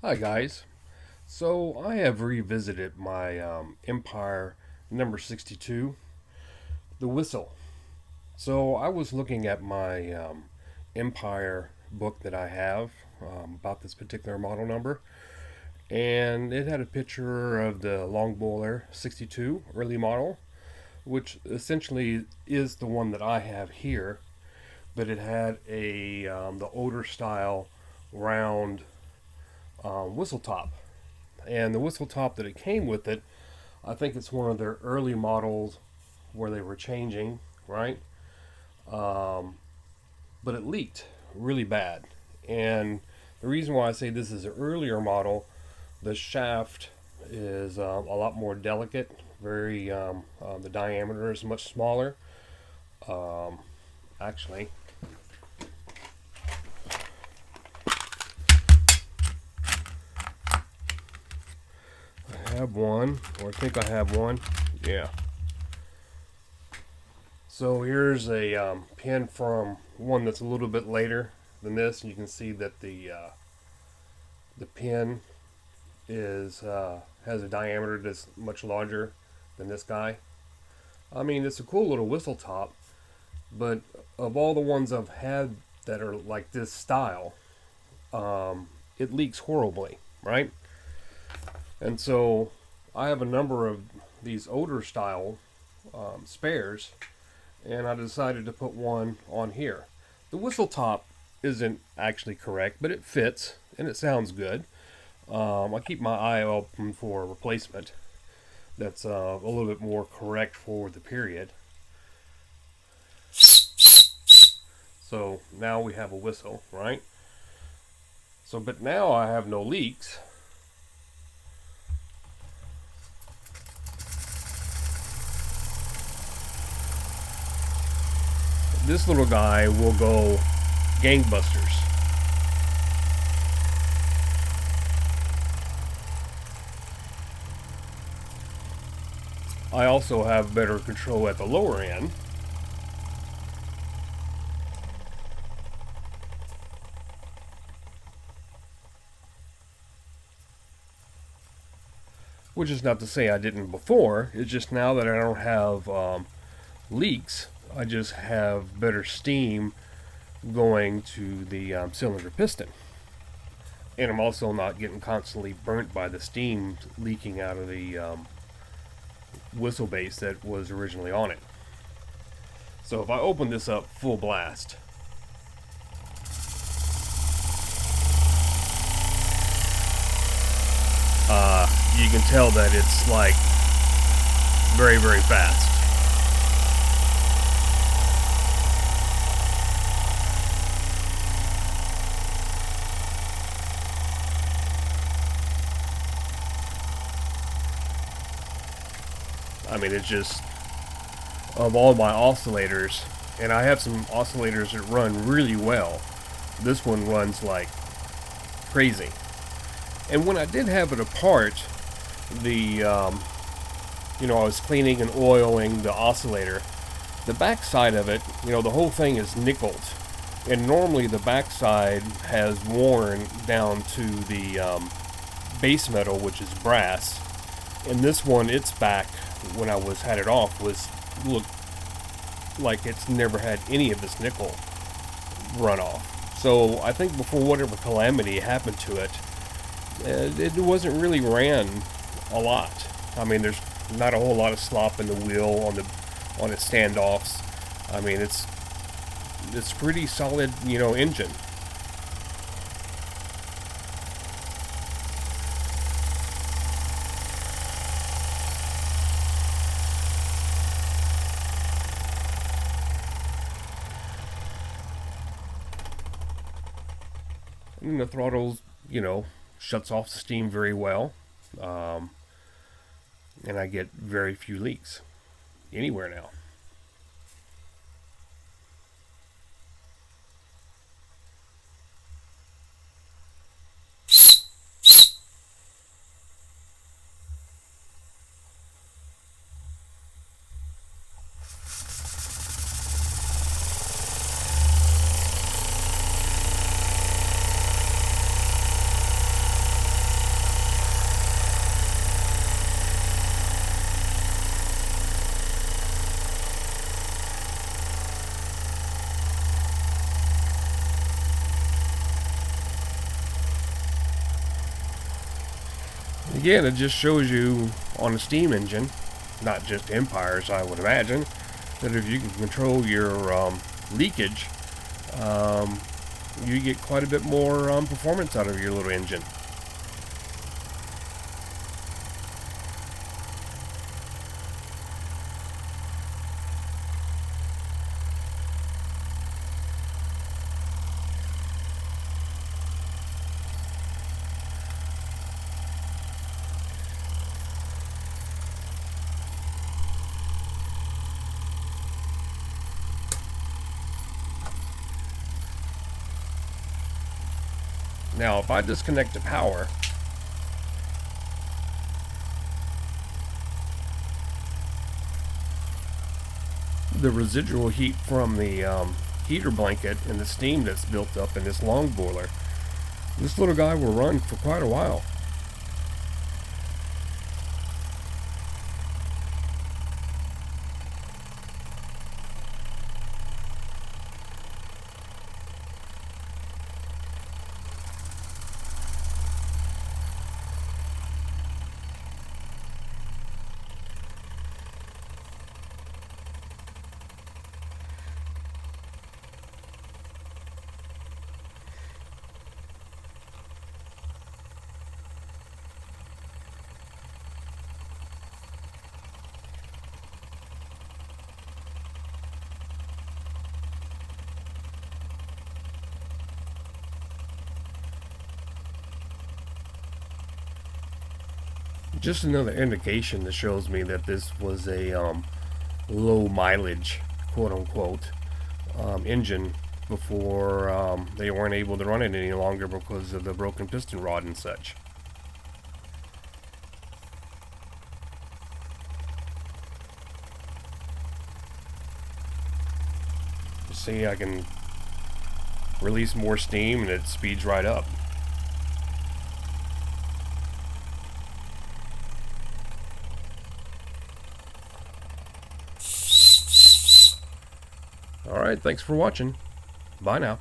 Hi guys. So I have revisited my Empire number 62, the whistle. So I was looking at my Empire book that I have about this particular model number, and it had a picture of the Long Boiler 62 early model, which essentially is the one that I have here, but it had the older style round whistle top. And the whistle top that it came with it, I think it's one of their early models where they were changing, right? Um, but it leaked really bad. And the reason why I say this is an earlier model, the shaft is a lot more delicate. The diameter is much smaller. Um, Actually, I have one, or I think I have one. Yeah. So here's a pin from one that's a little bit later than this. You can see that the pin is has a diameter that's much larger than this guy. I mean, it's a cool little whistle top, but of all the ones I've had that are like this style, it leaks horribly, right? And so I have a number of these older style spares, and I decided to put one on here. The whistle top isn't actually correct, but it fits and it sounds good. I keep my eye open for a replacement that's a little bit more correct for the period. So now we have a whistle, right? So, but now I have no leaks. This little guy will go gangbusters. I also have better control at the lower end. Which is not to say I didn't before. It's just now that I don't have leaks, I just have better steam going to the cylinder piston. And I'm also not getting constantly burnt by the steam leaking out of the whistle base that was originally on it. So if I open this up full blast, you can tell that it's like very, very fast. I mean, it's just, of all my oscillators, and I have some oscillators that run really well, this one runs like crazy. And when I did have it apart, I was cleaning and oiling the oscillator. The back side of it, the whole thing is nickeled. And normally the back side has worn down to the base metal, which is brass. And this one, its back, when I had it off, looked like it's never had any of this nickel run off. So I think before whatever calamity happened to it, it wasn't really ran a lot. I mean, there's not a whole lot of slop in the wheel on its standoffs. I mean, it's pretty solid, engine. And the throttle's, shuts off the steam very well. Um, and I get very few leaks anywhere now. Again, it just shows you on a steam engine, not just Empires, I would imagine, that if you can control your leakage, you get quite a bit more performance out of your little engine. Now, if I disconnect the power, the residual heat from the heater blanket and the steam that's built up in this long boiler, this little guy will run for quite a while. Just another indication that shows me that this was a low mileage, quote unquote, engine before they weren't able to run it any longer because of the broken piston rod and such. See, I can release more steam and it speeds right up. Alright, thanks for watching. Bye now.